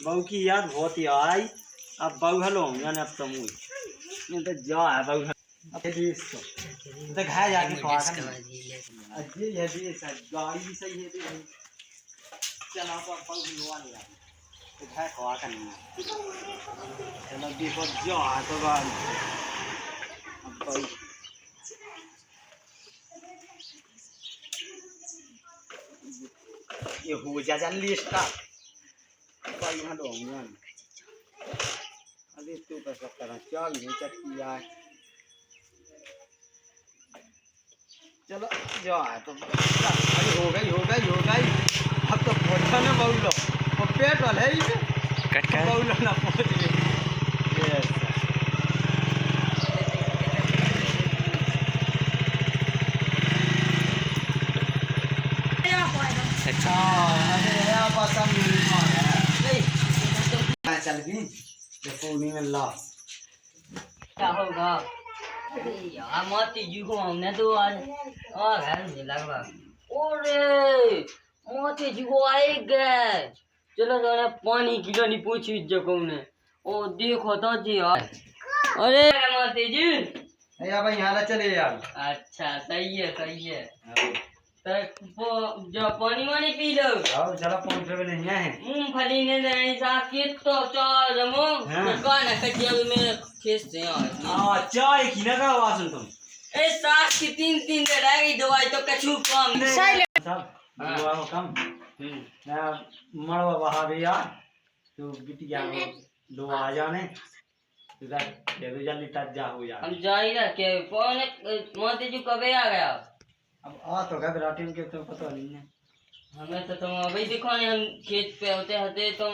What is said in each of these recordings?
बहू की याद बहुत ही आई। अब बहू हलो यानी अब तो मुझ नहीं तो जा है बहू अब ये इसको तो घाय जाके खवा कर अजय ये भी गाड़ी भी सही है भी चला तो अब बहू लोआ ले आ तो घाय खवा कर नहीं चलो देखो जा तो गाड़ी अब बहू ये हो जा जल्दी स्टार्ट भाई यहाँ दो यार अरे तू कर सकता है चल नहीं चक्की यार चलो जा तो अरे हो गई अब तो पहुंचा ना बाउलो वो पेट वाला है इसे बाउलो ना पहुंच गए यस अच्छा अरे यार पसंद नहीं चल गई देखो नहीं मिला क्या होगा यार मत जी को हमने तो आज है नहीं लगवा ओरे मत जी को आए गए चलो तो पानी किलो नहीं पूछी जगह ने ओ देखो तो जी यार अरे मत जी यार भाई यहाँ चले यार अच्छा सही है तो जो पानी वानी पी लो आओ चलो 5 रुपए नहीं है मूंगफली ने नहीं साकी तो चार जमो गाना कटिया में खींचते हैं हां चाय की ना का आवाज सुन तुम ए सास की 3 दे रहेगी दवाई तो कछु कम सब दवा को कम ना मरवा बहा भी यार तो बिटिया को दो आ जाने इधर दे दो जल्दी ताजा हो यार हम जा ही ना के कौन मोती जी कब आ गया अब आ तो गए रात के तो पता नहीं है हमें तो तुम अभी दिखो नहीं हम खेत पे होते तो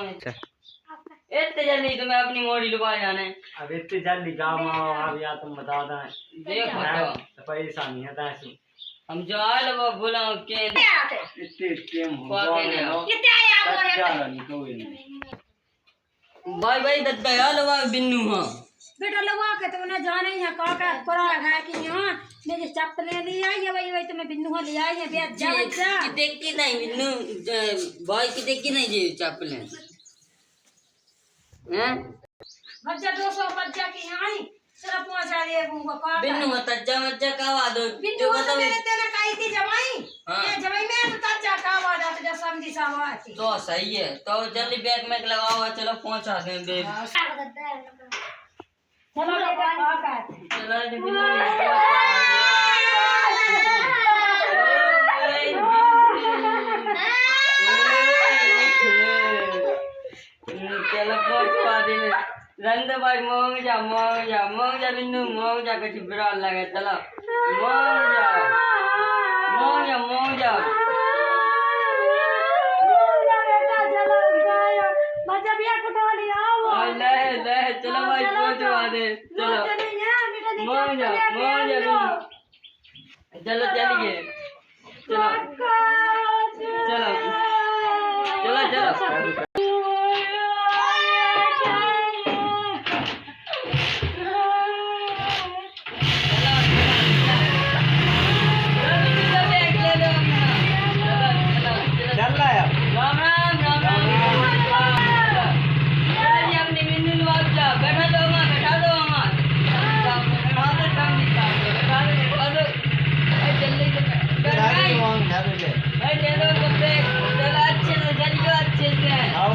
इतने जल्दी तो मैं अपनी मोड़ी लुका जाने अब इतने जल्दी गाँव आ गया तुम बता दें देखो तो परेशानी है ताकि हम जा लो बोला के इतने टेम हो भाई दत्ता यार लो बिन्नू हां बेटा लोग के तो ना जाने यहाँ का पड़ा है कि यहाँ मेरी चप्पलें ले आई है वही तो मैं बिन्नू ले आई है बेच जा कि देख के नहीं बिन्नू भाई की देख के नहीं जी चप्पलें हैं बच्चा 200 बच्चा की आई चलो पहुंचा दे वो का बिन्नू तज्जा का वादो जो बता तेरे काई थी जमाई ये जमाई में तो तज्जा का वादा तो समझी सब आती तो सही है तो जल्दी बैग में लगाओ चलो पहुंचा दें बे चलो बेटा खा चलो बिन्नू चलो पहुंचा दे रंद भाई मोंग जा बिन्नू मोंग जा कुछ बुरा लगे चलो मोंग जा बच्चा बिया कुटवा लिया आओ ले चलो भाई पहुंचवा दे चलो मोंग जा चलो चलिए चलो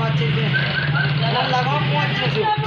अच्छे से लगाओ 500